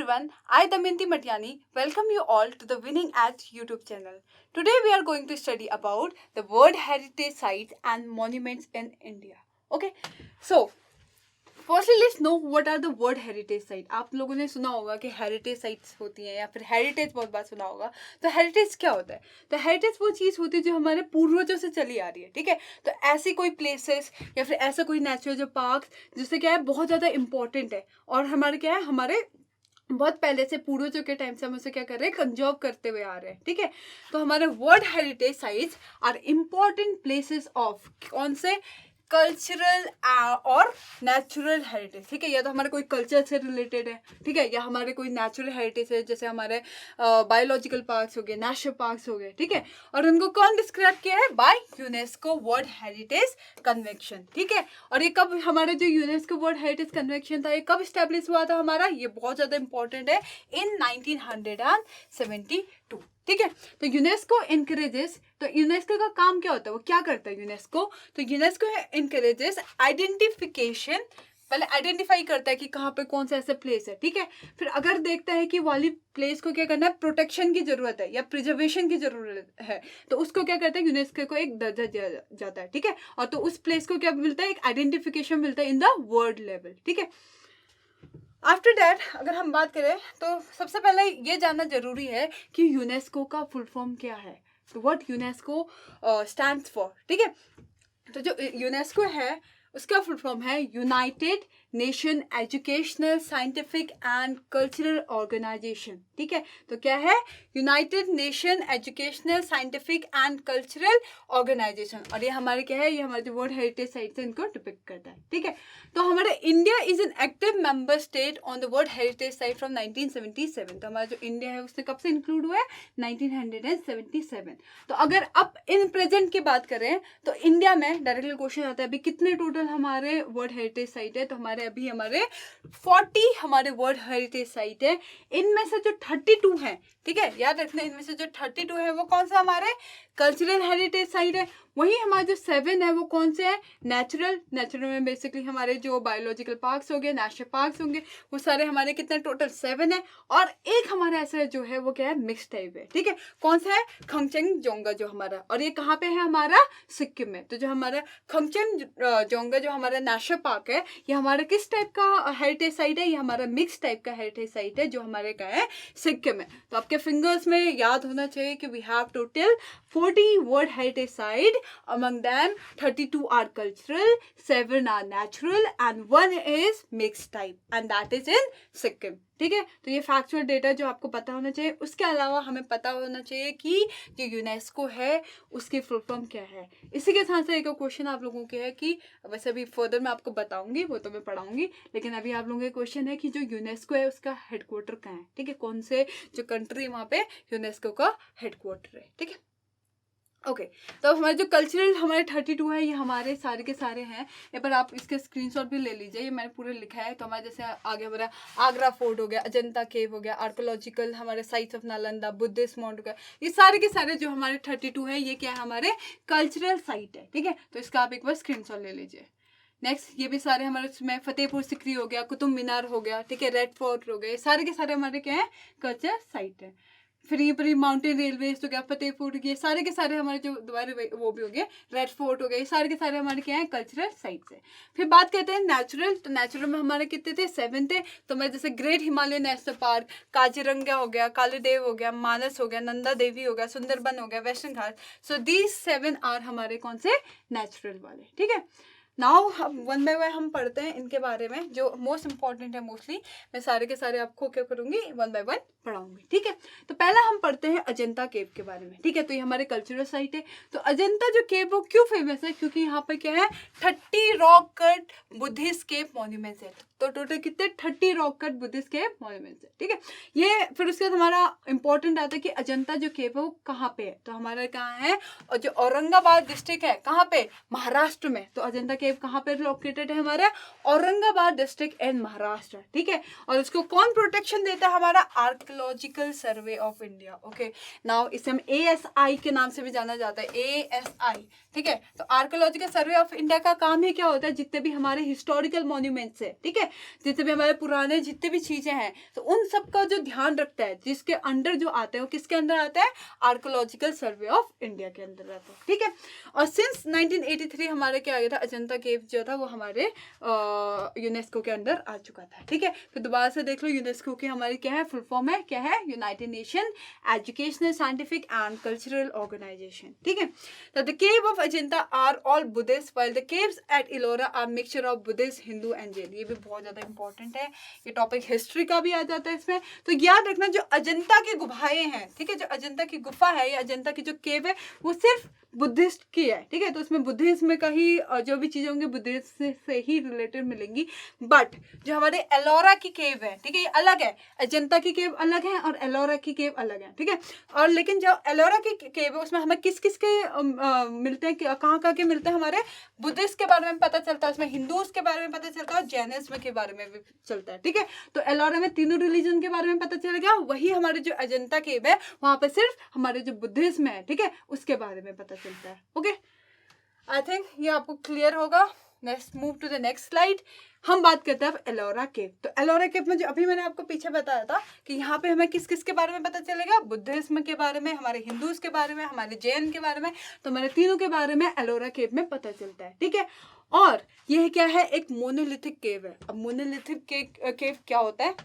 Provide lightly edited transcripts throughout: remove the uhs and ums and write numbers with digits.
everyone, I Damayanti Matiani welcome you all to the Winning at YouTube channel. Today we are going to study about the World Heritage Sites and Monuments in India. Okay, so firstly let's know what are the World Heritage Sites. आप लोगों ने सुना होगा कि heritage sites होती हैं या फिर हेरिटेज बहुत बार सुना होगा. तो हेरिटेज क्या होता है? तो हेरिटेज वो चीज़ होती है जो हमारे पूर्वजों से चली आ रही है. ठीक है, तो ऐसी कोई प्लेसेस या फिर ऐसा कोई नेचुरल जो पार्क जिससे क्या है बहुत ज़्यादा इंपॉर्टेंट है और हमारे क्या है हमारे बहुत पहले से पूर्वजों के टाइम से हम उसे क्या कर रहे हैं कंजर्व करते हुए आ रहे हैं. ठीक है, तो हमारे world heritage sites are important places of कौन से कल्चरल और नेचुरल हेरिटेज. ठीक है, या तो हमारे कोई कल्चर से रिलेटेड है, ठीक है, या हमारे कोई नेचुरल हेरिटेज है जैसे हमारे बायोलॉजिकल पार्क्स हो गए, नेशनल पार्क्स हो गए. ठीक है, और उनको कौन डिस्क्राइब किया है? By UNESCO world heritage convention. ठीक है, और ये कब हमारे जो यूनेस्को वर्ल्ड हेरिटेज कन्वेंशन था ये कब स्टैब्लिश हुआ था हमारा? ये बहुत ज़्यादा इंपॉर्टेंट है, इन 1972. ठीक है, तो यूनेस्को इनकरेजेस, तो यूनेस्को का काम क्या होता है, वो क्या करता है यूनेस्को? तो यूनेस्को इनकरेजेस आइडेंटिफिकेशन, पहले आइडेंटिफाई करता है कि कहाँ पे कौन सा ऐसा प्लेस है. ठीक है, फिर अगर देखता है कि वाली प्लेस को क्या करना है, प्रोटेक्शन की जरूरत है या प्रिजर्वेशन की जरूरत है, तो उसको क्या करता है यूनेस्को को एक दर्जा दिया जाता है. ठीक है, और तो उस प्लेस को क्या मिलता है, एक आइडेंटिफिकेशन मिलता है इन द वर्ल्ड लेवल. ठीक है, आफ्टर डैट अगर हम बात करें तो सबसे पहले ये जानना जरूरी है कि यूनेस्को का फुल फॉर्म क्या है. तो व्हाट यूनेस्को स्टैंड्स फॉर. ठीक है, तो जो यूनेस्को है उसका फुल फॉर्म है united nation educational scientific and cultural organisation. ठीक है, तो क्या है? United nation educational scientific and cultural organisation. और ये हमारे क्या है, ये हमारे जो वर्ल्ड हेरिटेज साइट है इनको डिपिक्ट करता है. ठीक है, तो हमारे India is an active member state on the world heritage site from 1977. तो हमारा जो इंडिया है उससे कब से इंक्लूड हुआ है? 1977. तो अगर अब इन प्रेजेंट की बात करें तो इंडिया में डायरेक्टली क्वेश्चन आता है अभी कितने टोटल हमारे वर्ल्ड हेरिटेज साइट है. तो हमारे 40 हमारे वर्ल्ड हेरिटेज साइट है. इनमें से जो 32 है, ठीक है, याद रखना, इनमें से जो 32 है वो कौन सा हमारे कल्चरल हेरिटेज साइट है. वहीं हमारे जो 7 है वो कौन से हैं? नेचुरल में बेसिकली हमारे जो बायोलॉजिकल पार्क्स हो गए, नेशनल पार्क्स होंगे, वो सारे हमारे कितने टोटल 7 है. और एक हमारा ऐसा जो है वो क्या है, मिक्स टाइप है. ठीक है, कौन सा है? खंगचेंगजोंगा जो हमारा, और ये कहाँ पे है हमारा? सिक्किम में. तो जो हमारा खंगचेंगजोंगा जो हमारा नेशनल पार्क है ये हमारा किस टाइप का हेरिटेज साइट है? ये हमारा मिक्स टाइप का हेरिटेज साइट है जो हमारे का है सिक्किम में. तो आपके फिंगर्स में याद होना चाहिए कि we have total 40 world heritage site. Among them 32 are cultural, 7 are natural and 1 is mixed type and that is in Sikkim. ठीक है, तो ये फैक्चुअल डेटा जो आपको पता होना चाहिए. उसके अलावा हमें पता होना चाहिए कि जो यूनेस्को है उसकी फुल फॉर्म क्या है. इसी के साथ से एक क्वेश्चन आप लोगों के है कि वैसे अभी फर्दर मैं आपको बताऊंगी, वो तो मैं पढ़ाऊंगी, लेकिन अभी आप लोगों के क्वेश्चन है कि जो यूनेस्को है उसका हेडक्वार्टर कहाँ है. ठीक है, कौन से जो कंट्री वहाँ पे यूनेस्को का हेडक्वार्टर है. ठीक है, ओके, तो हमारे जो कल्चरल हमारे 32 है ये हमारे सारे के सारे हैं. यहाँ पर आप इसके स्क्रीनशॉट भी ले लीजिए, ये मैंने पूरे लिखा है. तो हमारे जैसे आगे हमारा आगरा फोर्ट हो गया, अजंता केव हो गया, आर्कोलॉजिकल हमारे sites of Nalanda, Buddhist mount हो गया, ये सारे के सारे जो हमारे 32 है ये क्या है, हमारे कल्चरल साइट है. ठीक है, तो इसका आप एक बार स्क्रीनशॉट ले लीजिए. नेक्स्ट ये भी सारे हमारे उसमें फतेहपुर सिकरी हो गया, कुतुब मीनार हो गया, ठीक है, रेड फोर्ट हो गए, सारे के सारे हमारे क्या है, कल्चरल साइट है. फिर माउंटेन रेलवेज हो गया, फतेहपुर, ये सारे के सारे हमारे जो दोबारा वो भी हो गए, रेड फोर्ट हो गए, सारे के सारे हमारे क्या हैं, कल्चरल साइट्स है. फिर बात करते हैं नेचुरल. तो नेचुरल में हमारे कितने थे? 7 थे. तो हमारे जैसे great Himalaya national park, Kaziranga हो गया, कालीदेव हो गया, मानस हो गया, नंदा देवी हो गया, सुंदरबन हो गया, Western Ghat. So these 7 are हमारे कौन से? नेचुरल वाले. ठीक है, नाउ हम वन बाय वन हम पढ़ते हैं इनके बारे में जो मोस्ट इंपॉर्टेंट है. मोस्टली मैं सारे के सारे आपको क्या करूंगी, वन बाय वन पढ़ाऊंगी. ठीक है, तो पहला हम पढ़ते हैं अजंता केव के बारे में. ठीक है, तो ये हमारे कल्चरल साइट है. तो अजंता जो केव वो क्यों फेमस है? क्योंकि यहाँ पर क्या है, 30 रॉक कट बुद्धिस्ट केव मॉन्यूमेंट्स है. तो टोटल कितने? 30 रॉक कट बुद्धिस्ट केव मॉन्यूमेंट्स है. ठीक है, ये फिर उसके बाद हमारा इंपॉर्टेंट आता है कि अजंता जो केव है वो कहाँ पे है. तो हमारा कहाँ है, और जो औरंगाबाद डिस्ट्रिक्ट है कहाँ पे, महाराष्ट्र में. तो अजंता केव कहाँ पे लोकेटेड है? हमारा औरंगाबाद डिस्ट्रिक्ट इन महाराष्ट्र. ठीक है, और उसको कौन प्रोटेक्शन देता है? हमारा archaeological survey of India. Okay, now इसे हम ASI के नाम से भी जाना जाता है, ASI. ठीक है, तो आर्कियोलॉजिकल सर्वे ऑफ इंडिया का काम ही क्या होता है, जितने भी हमारे हिस्टोरिकल मॉन्यूमेंट्स है, ठीक है, जितने भी हमारे पुराने जितने भी चीजें हैं तो उन सब का जो ध्यान रखता है, जिसके अंडर जो आते हैं वो किसके अंदर आता है, आर्कोलॉजिकल सर्वे ऑफ इंडिया के अंदर आता है, ठीक है। और सिंस 1983 हमारे क्या आ गया था, अजंता केव जो था वो हमारे यूनेस्को के अंदर आ चुका था, ठीक है। फिर दोबारा से देख लो, यूनेस्को की हमारी क्या है, फुल फॉर्म है क्या है, united nation educational scientific and cultural organisation, ठीक है। तो the cave of Ajanta are all Buddhist while the caves at Ellora are mixture of Buddhist, Hindu and Jain. ये भी बहुत ज्यादा इंपॉर्टेंट है, ये टॉपिक हिस्ट्री का भी आ जाता है इसमें। तो याद रखना जो अजंता की गुफाएं हैं, ठीक है, जो अजंता की गुफा है या अजंता की जो केव है वो सिर्फ बुद्धिस्ट की है, ठीक है। तो उसमें बुद्धिज्म का ही जो भी चीजें होंगी बुद्धिज्म से ही रिलेटेड मिलेंगी। बट जो हमारे एलोरा की केव है, ठीक है, ये अलग है, अजंता की केव अलग है और एलोरा की केव अलग है, ठीक है। और लेकिन जो एलोरा की केव है उसमें हमें किस किस के मिलते हैं, कहाँ कहाँ के मिलते हैं, हमारे बुद्धिस्ट के बारे में पता चलता है, उसमें हिंदूज के बारे में पता चलता है और जैनिज्म के बारे में भी चलता है, ठीक है। तो एलोरा में तीनों रिलीजन के बारे में पता चलेगा, वही हमारे जो अजंता केव है वहां पे सिर्फ हमारे जो बुद्धिज्म है, ठीक है, उसके बारे में पता चलता है। ओके, आई थिंक ये आपको क्लियर होगा। Next move to the next slide. हम बात करते हैं अब एलोरा केव। तो एलोरा केव में जो अभी मैंने आपको पीछे बताया था कि यहाँ पे हमें किस किस के बारे में पता चलेगा, बुद्धिज्म के बारे में, हमारे हिंदूज के बारे में, हमारे जैन के बारे में, तो हमारे तीनों के बारे में एलोरा केव में पता चलता है, ठीक है। और यह क्या है, एक मोनोलिथिक केव है। अब मोनोलिथिक केव क्या होता है,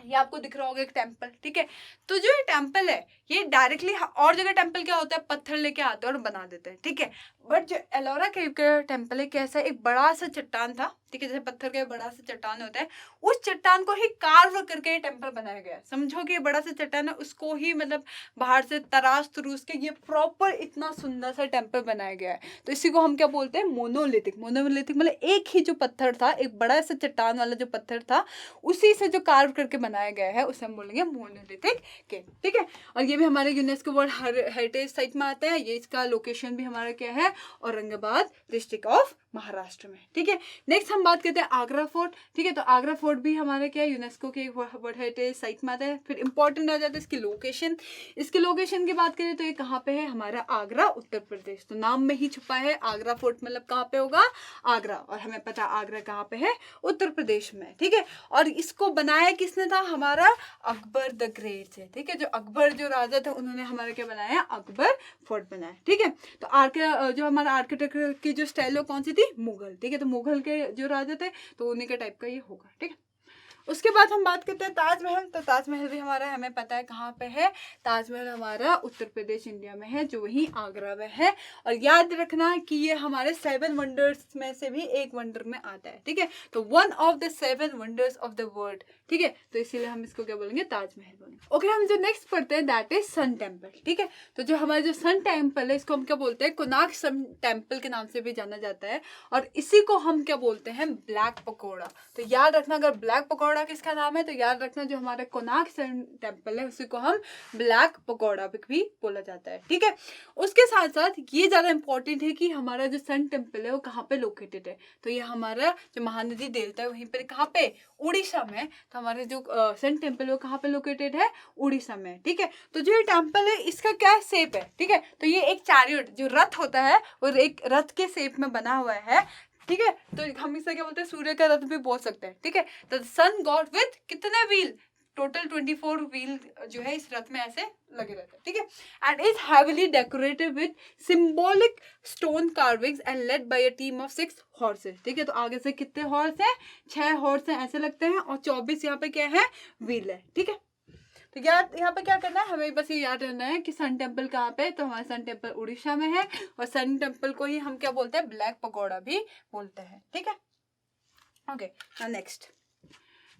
ये आपको दिख रहा होगा एक टेम्पल, ठीक है। तो जो ये टेम्पल है ये डायरेक्टली, और जगह टेम्पल क्या होता है, पत्थर लेके आते हैं और बना देते हैं, ठीक है। बट जो एलोरा केव का टेम्पल है कैसा, एक बड़ा सा चट्टान था, ठीक है, जैसे पत्थर का बड़ा सा चट्टान होता है, उस चट्टान को ही कार्व करके ये टेम्पल बनाया गया है। समझो कि ये बड़ा सा चट्टान है, उसको ही मतलब बाहर से तराश तरूस के ये प्रॉपर इतना सुंदर सा टेम्पल बनाया गया है। तो इसी को हम क्या बोलते हैं, मोनोलिथिक। मोनोलिथिक मतलब एक ही जो पत्थर था, एक बड़ा सा चट्टान वाला जो पत्थर था, उसी से जो कार्व करके बनाया गया है उसे हम बोलेंगे मोनोलिथिक केव, ठीक है। और ये भी हमारे यूनेस्को वर्ल्ड हेरिटेज साइट में आता है। ये इसका लोकेशन भी हमारा क्या है, औरंगाबाद डिस्ट्रिक्ट ऑफ महाराष्ट्र में, ठीक है। नेक्स्ट हम बात करते हैं आगरा फोर्ट, ठीक है। तो आगरा फोर्ट भी हमारे क्या है, यूनेस्को के वर्ल्ड हेरिटेज साइट में आता है। फिर इंपॉर्टेंट आ जाता है इसकी लोकेशन। इसकी लोकेशन की बात करें तो ये कहाँ पे है, हमारा आगरा उत्तर प्रदेश। तो नाम में ही छुपा है, आगरा फोर्ट मतलब कहाँ पे होगा, आगरा। और हमें पता आगरा कहाँ पे है, उत्तर प्रदेश में, ठीक है। और इसको बनाया किसने था, हमारा अकबर द ग्रेट से, ठीक है। जो अकबर जो राजा थे उन्होंने हमारा क्या बनाया, अकबर फोर्ट बनाया, ठीक है। तो जो हमारा आर्किटेक्चर की जो स्टाइल है कौन सी थी, मुगल, ठीक है। तो मुगल के जो राजा थे तो उन्हीं के टाइप का ये होगा, ठीक है। उसके बाद हम बात करते हैं ताजमहल। तो ताजमहल भी हमारा हमें पता है कहाँ पे है, ताजमहल हमारा उत्तर प्रदेश इंडिया में है, जो वही आगरा में है। और याद रखना कि ये हमारे 7 वंडर्स में से भी एक वंडर में आता है, ठीक है। तो 1 of the 7 wonders of the world, ठीक है। तो इसीलिए हम इसको क्या बोलेंगे, ताजमहल बोलेंगे। ओके, हम जो नेक्स्ट पढ़ते हैं दैट इज सन टेम्पल, ठीक है। तो जो हमारा जो सन टेम्पल है इसको हम क्या बोलते हैं, कोणार्क सन टेम्पल के नाम से भी जाना जाता है। और इसी को हम क्या बोलते हैं, ब्लैक पकोड़ा। तो याद रखना, अगर ब्लैक पकोड़ा किसका नाम है तो याद रखना जो हमारे कोणार्क सन टेम्पल है उसी को हम ब्लैक पकोड़ा भी बोला जाता है, ठीक है। उसके साथ साथ ये ज्यादा इंपॉर्टेंट है कि हमारा जो सन टेम्पल है वो कहाँ पे लोकेटेड है। तो ये हमारा जो महानदी देवता है वहीं पर कहाँ पे, उड़ीसा में। तो हमारे जो सन टेम्पल है वो कहाँ पे लोकेटेड है, उड़ीसा में, ठीक है। तो जो ये टेम्पल है इसका क्या शेप है, ठीक है। तो ये एक चैरियट जो रथ होता है वो एक रथ के शेप में बना हुआ है, ठीक है। तो हम इसे क्या बोलते हैं, सूर्य का रथ भी बोल सकते हैं, ठीक है। तो सन गॉड विद कितने व्हील, टोटल 24 व्हील जो है इस रथ में ऐसे लगे रहते हैं, ठीक है। And is heavily decorated with symbolic stone carvings and led by a team of 6 horses, ठीक है। तो आगे से कितने हॉर्स हैं, 6 हॉर्स हैं ऐसे लगते हैं, और 24 यहाँ पे क्या है, व्हील है, ठीक है। तो याद यहाँ पे क्या करना है, हमें बस ये याद रहना है कि सन टेम्पल कहाँ पे, तो हमारा सन टेम्पल उड़ीसा में है। और सन टेम्पल को ही हम क्या बोलते हैं, ब्लैक पकोड़ा भी बोलते हैं, ठीक है। ओके, नेक्स्ट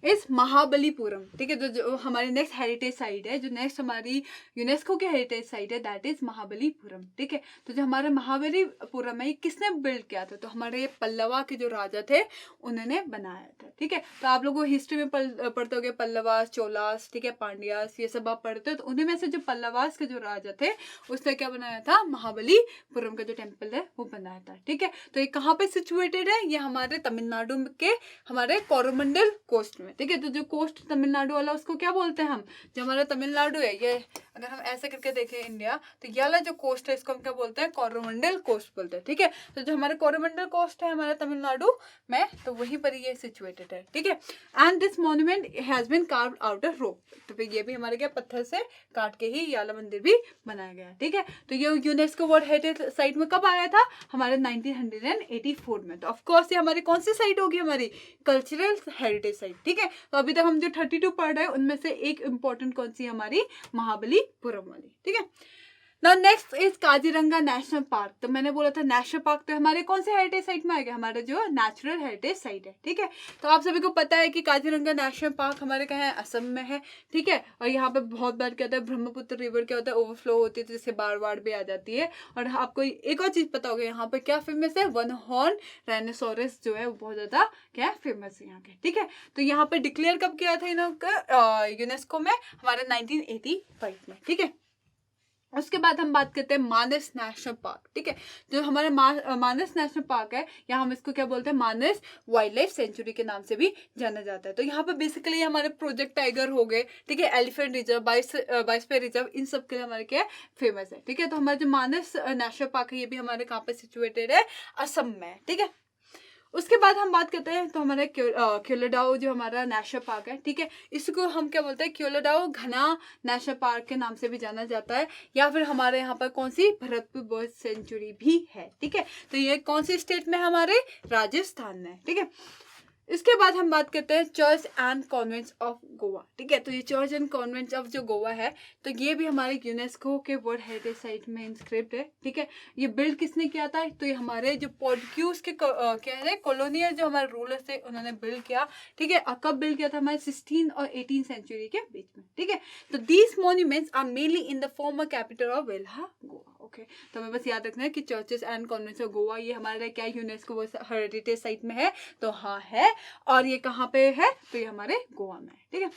इस महाबलीपुरम, ठीक है। तो जो हमारी नेक्स्ट हेरिटेज साइट है, जो नेक्स्ट हमारी यूनेस्को की हेरिटेज साइट है दैट इज महाबलीपुरम, ठीक है। तो जो हमारे महाबलीपुरम है ये किसने बिल्ड किया था, तो हमारे पल्लवा के जो राजा थे उन्होंने बनाया था, ठीक है। तो आप लोगों को हिस्ट्री में पढ़ते होंगे पल्लवास, चोलास, ठीक है, पांड्यास, ये सब आप पढ़ते हो। तो उन्हीं में से जो पल्लवास के जो राजा थे उसने क्या बनाया था, महाबलीपुरम का जो टेम्पल है वो बनाया था, ठीक है। तो ये कहाँ पे सिचुएटेड है, ये हमारे तमिलनाडु के हमारे कोरोमंडल कोस्ट में, में, ठीक है। तो जो कोस्ट तमिलनाडु वाला उसको क्या बोलते हैं हम, जो हमारा तमिलनाडु है, ये अगर हम ऐसे करके देखें इंडिया, तो ये वाला जो कोस्ट है इसको हम क्या बोलते हैं, कोरोमंडल कोस्ट बोलते हैं, ठीक है। तो जो हमारे कोरोमंडल कोस्ट है हमारा तमिलनाडु में, तो वहीं पर ये सिचुएटेड है, ठीक है। And this monument has been carved out of rock, तो फिर ये भी हमारे क्या पत्थर से काट के ही ये वाला मंदिर भी बनाया गया है, ठीक है। तो ये यूनेस्को वर्ल्ड हेरिटेज साइट में कब आया था, हमारे 1984 में। तो ऑफकोर्स ये हमारी कौन सी साइट होगी, हमारी कल्चरल हेरिटेज साइट, ठीक है। तो अभी तक हम जो 32 पढ़ रहे हैं उनमें से एक इंपॉर्टेंट कौन सी हमारी, महाबलीपुरम वाली, ठीक है। Now next is Kaziranga national park. तो मैंने बोला था नेशनल पार्क तो हमारे कौन से हेरिटेज साइट में आएगा, हमारा जो नेचुरल हेरिटेज साइट है, ठीक है। तो आप सभी को पता है कि काजीरंगा नेशनल पार्क हमारे कहाँ है, असम में है, ठीक है। और यहाँ पे बहुत बार क्या होता है, ब्रह्मपुत्र रिवर क्या होता है, ओवरफ्लो होती है, तो जिससे बाढ़ भी आ जाती है। और आपको एक और चीज पता होगा, यहाँ पे क्या फेमस है, वन हॉर्न राइनोसोरस जो है वो बहुत ज्यादा क्या फेमस है यहाँ के, ठीक है। तो यहाँ पे डिक्लेयर कब किया था इन्होंने यूनेस्को में, हमारे 1985 में, ठीक है। उसके बाद हम बात करते हैं मानस नेशनल पार्क, ठीक है। जो हमारा मानस नेशनल पार्क है, यहाँ हम इसको क्या बोलते हैं, मानस वाइल्ड लाइफ सेंचुरी के नाम से भी जाना जाता है। तो यहाँ पे बेसिकली हमारे प्रोजेक्ट टाइगर हो गए, ठीक है, एलिफेंट रिजर्व, बायोस्फीयर रिजर्व, इन सब के लिए हमारे क्या फेमस है, ठीक है। तो हमारा जो मानस नेशनल पार्क है ये भी हमारे कहाँ पे सिचुएटेड है, असम में, ठीक है। उसके बाद हम बात करते हैं तो हमारे क्योलाडाओ जो हमारा नेशनल पार्क है, ठीक है। इसको हम क्या बोलते हैं, क्योलाडाओ घना नेशनल पार्क के नाम से भी जाना जाता है, या फिर हमारे यहाँ पर कौन सी भरतपुर बर्ड सेंचुरी भी है, ठीक है। तो ये कौन सी स्टेट में, हमारे राजस्थान में, ठीक है। इसके बाद हम बात करते हैं church and convents of Goa, ठीक है। तो ये चर्च एंड कॉन्वेंट्स ऑफ जो गोवा है, तो ये भी हमारे यूनेस्को के वर्ल्ड हेरिटेज साइट में इंस्क्रिप्ट है, ठीक है। ये बिल्ड किसने किया था, तो ये हमारे जो पोर्टुगीज के क्या है कॉलोनियल जो हमारे रूलर्स थे उन्होंने बिल्ड किया, ठीक है। और कब बिल्ड किया था, हमारे 16 और 18 सेंचुरी के बीच में, ठीक है। तो these monuments are mainly in the former capital of Velha Goa, okay. तो हमें बस याद रखना है कि churches and convents of Goa ये हमारे क्या यूनेस्को हेरिटेज साइट में है, तो हाँ है। और ये कहाँ पे है, तो ये हमारे गोवा में है, ठीक है।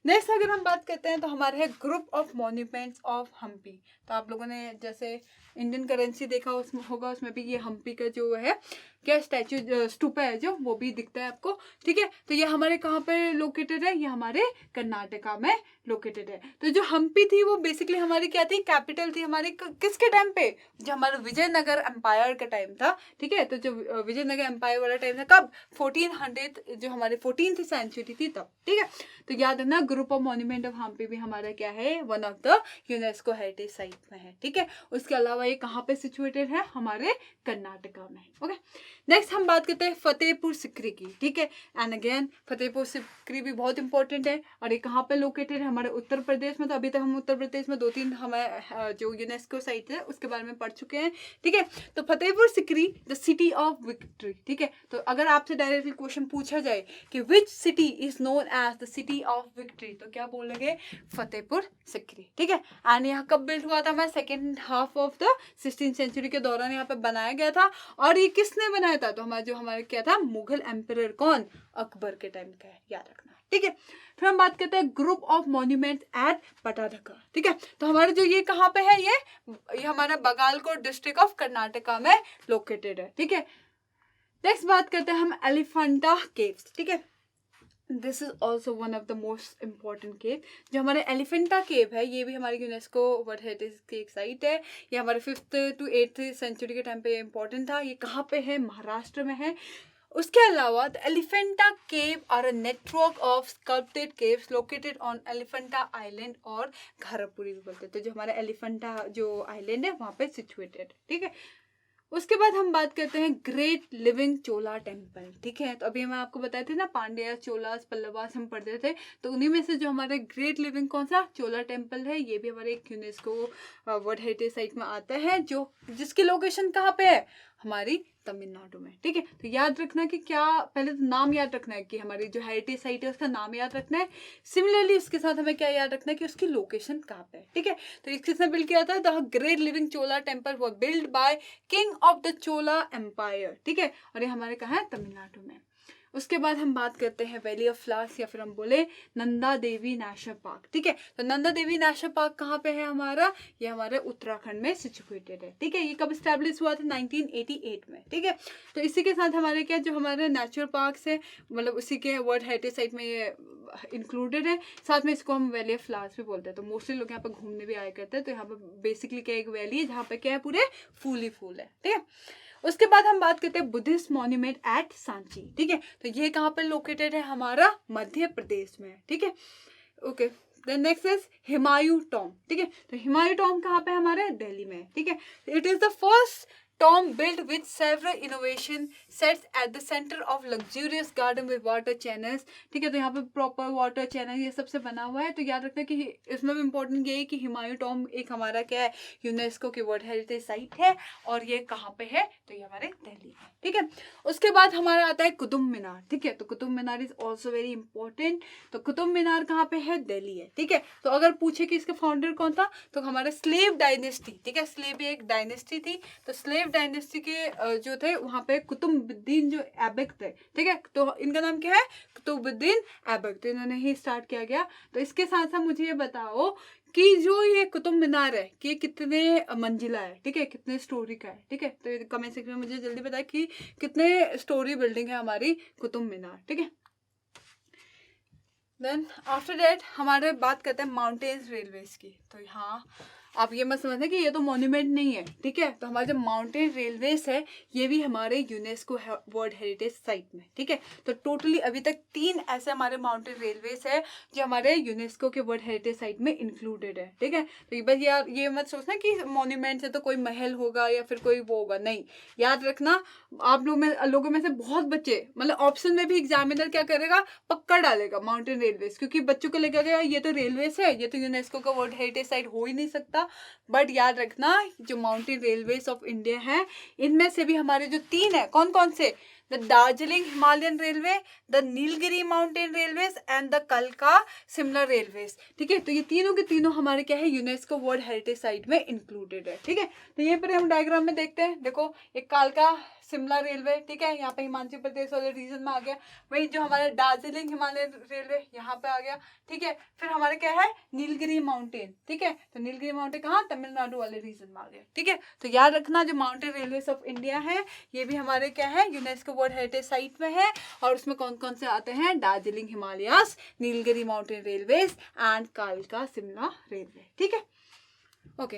नेक्स्ट अगर हम बात करते हैं तो हमारे है group of monuments of Hampi. तो आप लोगों ने जैसे इंडियन करेंसी देखा उसमें होगा, उसमें भी ये हम्पी का जो है क्या स्टैचू स्टूपा है जो, वो भी दिखता है आपको, ठीक है। तो ये हमारे कहाँ पे लोकेटेड है, ये हमारे कर्नाटका में लोकेटेड है। तो जो हम्पी थी वो बेसिकली हमारी क्या थी, कैपिटल थी हमारी किसके टाइम पे, जो हमारा विजयनगर एम्पायर का टाइम था, ठीक है। तो जो विजयनगर एम्पायर वाला टाइम था कब, 1400 जो हमारे 14th सेंचुरी थी तब, ठीक है। तो याद रखना group of monument of Hampi भी हमारा क्या है, one of the UNESCO heritage site में है, ठीक है। उसके अलावा ये कहाँ पे सिचुएटेड है, हमारे कर्नाटका में, ओके। नेक्स्ट हम बात करते हैं फतेहपुर सिकरी की, ठीक है। एंड अगेन फतेहपुर सिकरी भी बहुत इंपॉर्टेंट है, और ये कहाँ पे लोकेटेड है, हमारे उत्तर प्रदेश में। तो अभी तक हम उत्तर प्रदेश में 2-3 हमारे जो यूनेस्को साइट है उसके बारे में पढ़ चुके हैं, ठीक है। तो Fatehpur Sikri the city of victory, ठीक है। तो अगर आपसे डायरेक्टली क्वेश्चन पूछा जाए कि which city is known as the city of victory, तो क्या बोलेंगे, फतेहपुर सिकरी, ठीक है। एंड यहाँ कब बिल्ड हुआ था, हमारे second half of the 16th century के दौरान यहाँ पे बनाया गया था। और ये किसने बनाया था, तो हमारे क्या था, मुगल एम्परर कौन, अकबर के टाइम का है, याद रखना, ठीक है। फिर हम बात करते हैं ग्रुप ऑफ मॉन्यूमेंट्स एट पटादका, ठीक है। तो हमारे जो ये कहाँ पे है, ये हमारा बगालकोट डिस्ट्रिक्ट ऑफ कर्नाटका में लोकेटेड है, ठीक है। नेक्स्ट बात करते हैं हम एलिफेंटा केव्स, ठीक है। This is also one of the most important cave. जो हमारे एलिफेंटा केव है ये भी हमारी यूनेस्को वर्ल्ड हेरिटेज की एक साइट है। ये हमारे 5th to 8th सेंचुरी के टाइम पे इम्पॉर्टेंट था। ये कहाँ पे है, महाराष्ट्र में है। उसके अलावा the Elephanta cave are a network of sculpted caves located on Elephanta island और घारापुरी भी बोलते हैं। तो जो हमारा एलिफेंटा जो आइलैंड है वहाँ पे सिचुएटेड, ठीक है। उसके बाद हम बात करते हैं ग्रेट लिविंग चोला टेम्पल, ठीक है। तो अभी मैं आपको बताए थे ना, पांड्या, चोलास, पल्लवास हम पढ़ते थे, तो उन्हीं में से जो हमारे ग्रेट लिविंग कौन सा, चोला टेम्पल है, ये भी हमारे एक यूनेस्को वर्ल्ड हेरिटेज साइट में आता है, जो जिसकी लोकेशन कहाँ पे है, हमारी तमिलनाडु में, ठीक है। तो याद रखना कि क्या, पहले तो नाम याद रखना है कि हमारी जो हेरिटेज साइट है उसका नाम याद रखना है। सिमिलरली उसके साथ हमें क्या याद रखना है कि उसकी लोकेशन कहाँ पे है, ठीक है। तो किसने बिल्ड किया था, the great living Chola temple was build by king of the Chola empire, ठीक है। और ये हमारे कहाँ है, तमिलनाडु में। उसके बाद हम बात करते हैं वैली ऑफ फ्लावर्स या फिर हम बोले नंदा देवी नेशनल पार्क। ठीक है, तो नंदा देवी नेशनल पार्क कहाँ पे है हमारा, ये हमारे उत्तराखंड में सिचुएटेड है। ठीक है, ये कब स्टैब्लिश हुआ था, 1988 में। ठीक है, तो इसी के साथ हमारे क्या जो हमारे नेचुरल पार्क्स है मतलब उसी के वर्ल्ड हेरिटेज साइट में ये इंक्लूडेड है। साथ में इसको हम वैली ऑफ फ्लावर्स भी बोलते हैं। तो मोस्टली लोग यहाँ पे घूमने भी आया करते हैं। तो यहाँ पे बेसिकली क्या एक वैली है जहाँ पे क्या है पूरे फूल ही फूल है। ठीक है, उसके बाद हम बात करते हैं बुद्धिस्ट मॉन्यूमेंट एट सांची। ठीक है, तो ये कहाँ पर लोकेटेड है हमारा मध्य प्रदेश में। ठीक है, okay, then next is Humayun tomb. ठीक है, तो हुमायूं टॉम कहाँ पे हमारे दिल्ली में। ठीक है, it is the first tomb built with several innovation sets at the center of luxurious garden with water channels। ठीक है, तो यहाँ पे प्रॉपर वाटर चैनल ये सबसे बना हुआ है। तो याद रखना कि इसमें भी इम्पोर्टेंट ये है कि हुमायूं टॉम एक हमारा क्या है यूनेस्को की वर्ल्ड हेरिटेज साइट है और ये कहाँ पे है, तो ये हमारे दिल्ली में। ठीक है, उसके बाद हमारा आता है कुतुब मीनार। ठीक है, तो Qutub Minar is also very important. तो कुतुब मीनार कहाँ पे है, दिल्ली है। ठीक है, तो अगर पूछे कि इसका फाउंडर कौन था, तो हमारा स्लेव डायनेस्टी। ठीक है, स्लेव एक डायनेस्टी थी। तो स्लेव डायनेस्टी के जो थे वहां पे कुतुबुद्दीन जो ऐबक थे। ठीक है, तो इनका नाम क्या है, कुतुबुद्दीन ऐबक। तो इन्होंने ही स्टार्ट किया गया। तो इसके साथ साथ मुझे ये बताओ कि जो ये कुतुब मीनार है कि कितने मंजिला है। ठीक है, कितने स्टोरी का है। ठीक है, तो कमेंट सेक्शन में मुझे जल्दी बताए कि कितने स्टोरी बिल्डिंग है हमारी कुतुब मीनार। ठीक है, देन आफ्टर दैट हमारे बात करते हैं माउंटेन्स रेलवेज की। तो यहाँ आप ये मत समझना कि ये तो मॉन्यूमेंट नहीं है। ठीक है, तो हमारे जो माउंटेन रेलवेज है ये भी हमारे यूनेस्को वर्ल्ड हेरिटेज साइट में। ठीक है, तो टोटली अभी तक 3 ऐसे हमारे माउंटेन रेलवेज है जो हमारे यूनेस्को के वर्ल्ड हेरिटेज साइट में इंक्लूडेड है। ठीक है, तो बस यार ये मत सोचना कि मॉन्यूमेंट है तो कोई महल होगा या फिर कोई वो होगा, नहीं। याद रखना आप लोगों में से बहुत बच्चे मतलब ऑप्शन में भी एग्जामिनर क्या करेगा, पक्का डालेगा माउंटेन रेलवेज, क्योंकि बच्चों को लगेगा ये तो रेलवेज है, ये तो यूनेस्को का वर्ल्ड हेरिटेज साइट हो ही नहीं सकता। बट याद रखना जो माउंटेन रेलवेज ऑफ इंडिया है इनमें से भी हमारे जो 3 है, कौन कौन से, the Darjeeling Himalayan railway, the Nilgiri mountain railways and the कलका शिमला रेलवेज। ठीक है, तो ये तीनों के तीनों हमारे क्या है यूनेस्को वर्ल्ड हेरिटेज साइट में इंक्लूडेड है। ठीक है, तो ये पर हम डायग्राम में देखते हैं। देखो एक कालका शिमला रेलवे, ठीक है, यहाँ पे हिमाचल प्रदेश वाले रीजन में आ गया। वही जो हमारे दार्जिलिंग हिमालयन रेलवे यहाँ पे आ गया। ठीक है, फिर हमारे क्या है नीलगिरी माउंटेन। ठीक है, तो नीलगिरी माउंटेन कहाँ, तमिलनाडु वाले रीजन में आ गया। ठीक है, तो याद रखना जो माउंटेन रेलवेज ऑफ इंडिया है ये भी हमारे क्या है यूनेस्को वर्ल्ड हेरिटेज साइट में है। और उसमें कौन कौन से आते हैं, Darjeeling Himalayas, Nilgiri mountain railways and कालका शिमला रेलवे। ठीक है, ओके,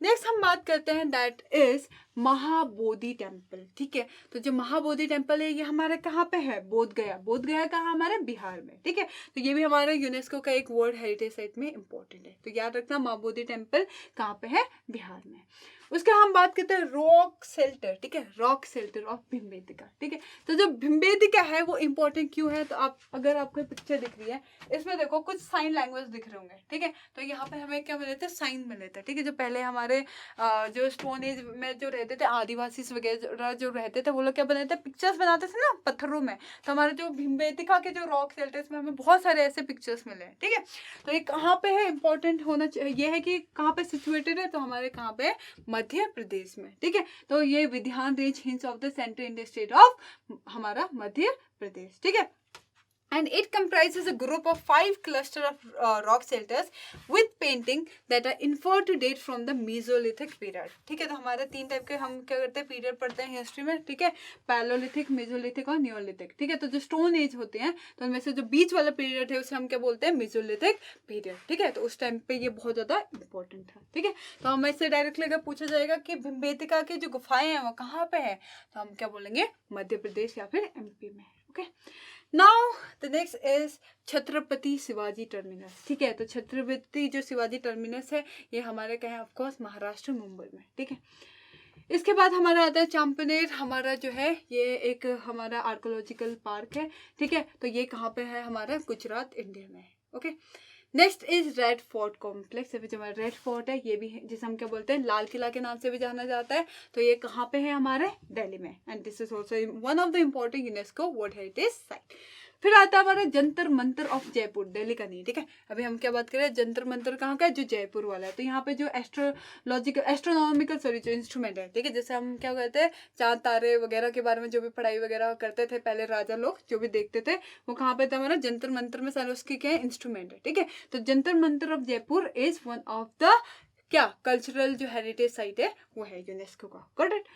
नेक्स्ट हम बात करते हैं दैट इज महाबोधि टेम्पल। ठीक है, तो जो महाबोधि टेम्पल है ये हमारे कहाँ पे है, बोध गया। बोध गया कहाँ, हमारे बिहार में। ठीक है, तो ये भी हमारे यूनेस्को का एक वर्ल्ड हेरिटेज साइट में इंपॉर्टेंट है। तो याद रखना महाबोधि टेम्पल कहाँ पे है, बिहार में। उसके हम बात करते हैं रॉक शेल्टर। ठीक है, रॉक शेल्टर ऑफ भिमबेटका। ठीक है, तो जो भिमबेटका है वो इंपॉर्टेंट क्यों है, तो आप अगर आपको पिक्चर दिख रही है इसमें देखो कुछ साइन लैंग्वेज दिख रहे होंगे। ठीक है, तो यहाँ पे हमें क्या मिले थे, साइन मिले थे। ठीक है, जो पहले हमारे जो स्टोन एज में जो रहते थे आदिवासी वगैरह जो रहते थे वो लोग क्या बनाते थे, पिक्चर्स बनाते थे ना पत्थरों में। तो हमारे जो भिमबेटका के जो रॉक शेल्टर्स में हमें बहुत सारे ऐसे पिक्चर्स मिले हैं। ठीक है, तो ये कहाँ पे है, इंपॉर्टेंट होना चाहिए ये है कि कहाँ पे सिचुएटेड है, तो हमारे कहाँ पे मध्य प्रदेश में। ठीक है, तो ये Vindhyan range hills of the central Indian state of हमारा मध्य प्रदेश। ठीक है, and it comprises a group of 5 cluster of rock shelters with painting that are inferred to date from the Mesolithic period। ठीक है, तो हमारे 3 टाइप के हम क्या करते हैं, पीरियड पढ़ते हैं हिस्ट्री में। ठीक है, पैलोलिथिक, मेसोलिथिक और नियोलिथिक। ठीक है, तो जो स्टोन एज होते हैं तो उनमें से जो बीच वाला पीरियड है उसे हम क्या बोलते हैं, मेसोलिथिक पीरियड। ठीक है, तो उस टाइम पे ये बहुत ज्यादा इंपॉर्टेंट था। ठीक है, तो हमें इससे डायरेक्टली अगर पूछा जाएगा कि भिमबेटका की जो गुफाएं हैं वो कहाँ पे है, तो हम क्या बोलेंगे, मध्य प्रदेश या फिर एमपी में। Okay, now the next is Chhatrapati Shivaji terminus. ठीक है, तो छत्रपति जो शिवाजी टर्मिनस है ये हमारे क्या है, ऑफकोर्स महाराष्ट्र मुंबई में। ठीक है, इसके बाद हमारा आता है चांपनेर। हमारा जो है ये एक हमारा आर्कोलॉजिकल पार्क है। ठीक है, तो ये कहाँ पे है, हमारा गुजरात इंडिया में। Okay, next is red fort complex. जो हमारा रेड फोर्ट है ये भी है, जिसे हम क्या बोलते हैं, लाल किला के नाम से भी जाना जाता है। तो ये कहाँ पे है, हमारे दिल्ली में। And this is also one of the important UNESCO world heritage site. फिर आता है हमारा जंतर मंतर ऑफ जयपुर, दिल्ली का नहीं, ठीक है। अभी हम क्या बात करें, जंतर मंतर कहाँ का है, जो जयपुर वाला है। तो यहाँ पे जो एस्ट्रोनॉमिकल जो इंस्ट्रूमेंट है, ठीक है, जैसे हम क्या कहते हैं चांद तारे वगैरह के बारे में जो भी पढ़ाई वगैरह करते थे पहले राजा लोग, जो भी देखते थे, वो कहाँ पे था हमारा जंतर मंतर में सारे उसके क्या इंस्ट्रूमेंट है, ठीक है। तो Jantar Mantar of Jaipur is one of the क्या कल्चरल जो हेरिटेज साइट है वो है यूनेस्को का। Got it.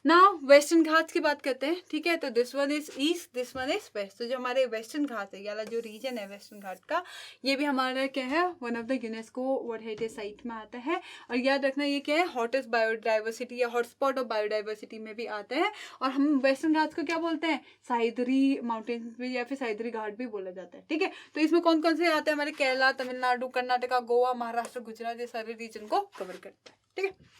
Now Western Ghats की बात करते हैं, ठीक है। तो this one is east, this one is west. तो जो हमारे वेस्टर्न घाट है, वाला जो रीजन है वेस्टर्न घाट का, ये भी हमारा क्या है, one of the UNESCO world heritage site में आता है। और याद रखना ये क्या है, हॉटेस्ट बायोडाइवर्सिटी या हॉटस्पॉट ऑफ बायोडाइवर्सिटी में भी आते हैं। और हम वेस्टर्न घाट्स को क्या बोलते हैं, सह्याद्री माउंटेन्स भी या फिर सह्याद्री घाट भी बोला जाता है, ठीक है। तो इसमें कौन कौन से आते हैं, हमारे केरला, तमिलनाडु, कर्नाटका, गोवा, महाराष्ट्र, गुजरात, ये सारे रीजन को कवर करता है, ठीक है।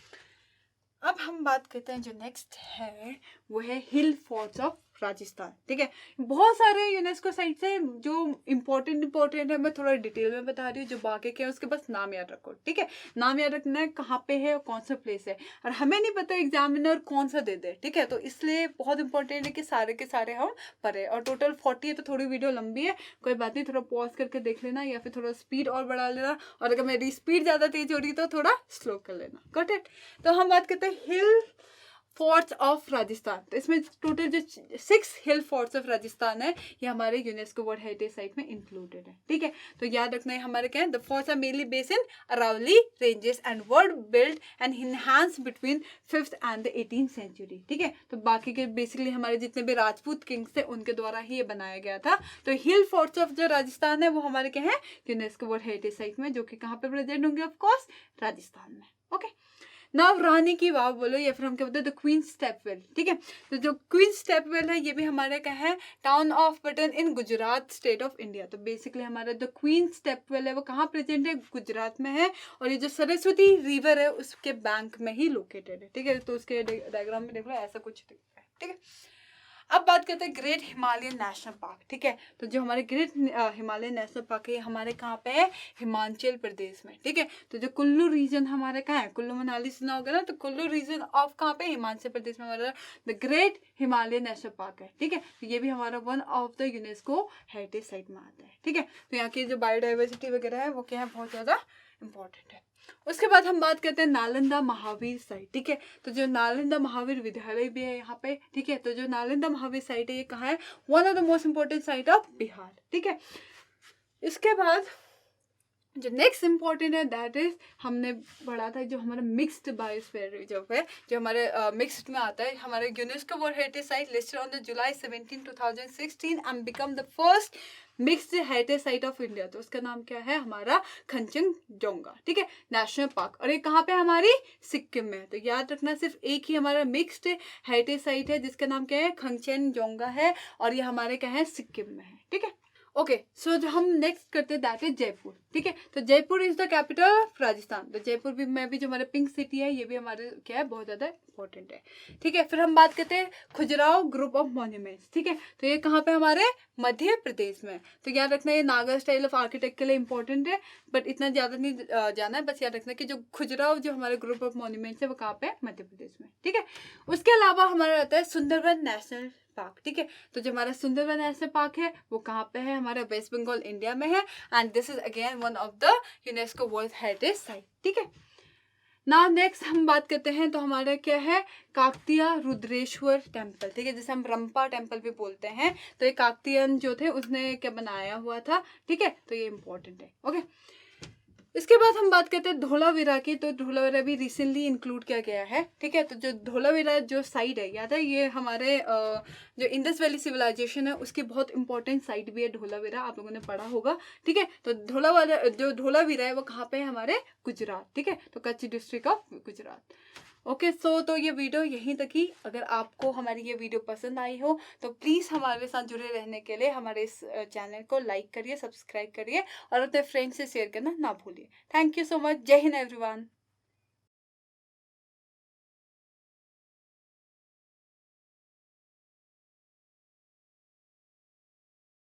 अब हम बात करते हैं जो नेक्स्ट है वो है हिल फोर्ट्स ऑफ राजस्थान, ठीक है। बहुत सारे यूनेस्को साइट्स हैं जो इंपॉर्टेंट है, मैं थोड़ा डिटेल में बता रही हूँ। जो बाकी के हैं उसके बस नाम याद रखो, ठीक है। नाम याद रखना है कहाँ पे है और कौन सा प्लेस है, और हमें नहीं पता एग्जामिनर कौन सा दे दे, ठीक है। तो इसलिए बहुत इंपॉर्टेंट है कि सारे के सारे हम पढ़े। और टोटल 40 है तो थोड़ी वीडियो लंबी है, कोई बात नहीं, थोड़ा पॉज करके देख लेना या फिर थोड़ा स्पीड और बढ़ा लेना। और अगर मेरी स्पीड ज़्यादा तेज हो रही तो थोड़ा स्लो कर लेना। Got it. तो हम बात करते हैं हिल फोर्ट्स ऑफ राजस्थान। तो इसमें टोटल जो 6 हिल फोर्ट्स ऑफ राजस्थान है ये हमारे यूनेस्को वर्ल्ड हेरिटेज साइट में इंक्लूडेड है, ठीक है। तो याद रखना है हमारे क्या है, the forts are mainly based in Aravalli ranges and were built and enhance between 5th and the 18th century, ठीक है। तो बाकी के बेसिकली हमारे जितने भी राजपूत किंग्स थे उनके द्वारा ही ये बनाया गया था। तो हिल फोर्ट्स ऑफ जो राजस्थान है वो हमारे क्या है, यूनेस्को वर्ल्ड हेरिटेज साइट में, जो कि कहाँ पे प्रेजेंट होंगे, ऑफकोर्स राजस्थान में। ओके। नाउ रानी की वाव बोलो या फिर हम क्या बोलते हैं द क्वीन स्टेपवेल, ठीक है। तो जो क्वीन स्टेपवेल है ये भी हमारे क्या है, town of Patan in Gujarat state of India. तो बेसिकली हमारा द क्वीन स्टेपवेल है वो कहाँ प्रेजेंट है, गुजरात में है। और ये जो सरस्वती रिवर है उसके बैंक में ही लोकेटेड है, ठीक है। तो उसके डायग्राम में देख लो ऐसा कुछ दिख रहा है, ठीक है। अब बात करते हैं ग्रेट हिमालयन नेशनल पार्क, ठीक है। तो जो हमारे ग्रेट हिमालयन नेशनल पार्क है हमारे कहाँ पे है, हिमाचल प्रदेश में, ठीक है। तो जो कुल्लू रीजन हमारे कहाँ है, कुल्लू मनाली सुना होगा ना, तो कुल्लू रीजन ऑफ कहाँ पे, हिमाचल प्रदेश में हमारा the great Himalayan national park है, ठीक है। तो ये भी हमारा one of the UNESCO heritage site में आता है, ठीक है। तो यहाँ की जो बायोडाइवर्सिटी वगैरह है वो क्या है, बहुत ज़्यादा इंपॉर्टेंट है। उसके बाद हम बात करते हैं नालंदा महावीर साइट, ठीक है। तो जो नालंदा महावीर विद्यालय भी है यहाँ पे, ठीक है। तो जो नालंदा महावीर साइट है ये कहाँ है, one of the most important site of Bihar, ठीक है। इसके बाद जो नेक्स्ट इंपॉर्टेंट है दैट इज हमने पढ़ा था जो हमारा मिक्स्ड बायोस्फीयर रिजर्व है, जो हमारे मिक्स्ड में आता है, हमारे UNESCO world heritage site listed on the July 17, 2016 and become the first mixed heritage site of India. तो उसका नाम क्या है, हमारा खंचनजोंगा, ठीक है, नेशनल पार्क। और ये कहाँ पे हमारी, सिक्किम में। तो याद रखना सिर्फ एक ही हमारा मिक्स्ड हेरिटेज साइट है जिसका नाम क्या है, खंचनजोंगा है, और ये हमारे क्या है, सिक्किम में है, ठीक है। ओके, सो जो हम नेक्स्ट करते हैं दैट इज जयपुर, ठीक है। तो Jaipur is the capital of Rajasthan. तो जयपुर भी में भी जो हमारे पिंक सिटी है ये भी हमारे क्या है, बहुत ज़्यादा इंपॉर्टेंट है, ठीक है। फिर हम बात करते हैं खजुराहो ग्रुप ऑफ मॉन्यूमेंट्स, ठीक है। तो ये कहाँ पे, हमारे मध्य प्रदेश में। तो याद रखना ये नागा स्टाइल ऑफ आर्किटेक्ट के लिए इंपॉर्टेंट है, बट इतना ज़्यादा नहीं जाना है, बस याद रखना कि जो खजुराहो जो हमारे ग्रुप ऑफ मॉन्यूमेंट्स है वो कहाँ पे, मध्य प्रदेश में, ठीक है। उसके अलावा हमारा रहता है सुंदरबन नेशनल पार्क, ठीक है। तो जो हमारा सुंदरबन नेशनल पार्क है वो कहाँ पे है, हमारा वेस्ट बंगाल इंडिया में है, and this is again one of the UNESCO world heritage site, ठीक है। नाउ नेक्स्ट हम बात करते हैं तो हमारा क्या है, काकतीय रुद्रेश्वर टेम्पल, ठीक है, जिसे हम रंपा टेम्पल भी बोलते हैं। तो ये काकतीयन जो थे उसने क्या बनाया हुआ था, ठीक है। तो ये इंपॉर्टेंट है, ओके। इसके बाद हम बात करते हैं धोलावीरा की। तो धोलावीरा भी रिसेंटली इंक्लूड किया गया है, ठीक है। तो जो धोलावीरा जो साइट है, याद है ये हमारे जो इंडस वैली सिविलाइजेशन है उसकी बहुत इंपॉर्टेंट साइट भी है धोलावीरा, आप लोगों ने पढ़ा होगा, ठीक है। तो धोलावीरा है वो कहाँ पे है, हमारे गुजरात, ठीक है। तो Kutch district of Gujarat. Okay, so तो ये वीडियो यहीं तक ही। अगर आपको हमारी ये वीडियो पसंद आई हो तो प्लीज़ हमारे साथ जुड़े रहने के लिए हमारे इस चैनल को लाइक करिए, सब्सक्राइब करिए और अपने फ्रेंड्स से शेयर करना ना भूलिए। Thank you so much. जय हिंद एवरीवन।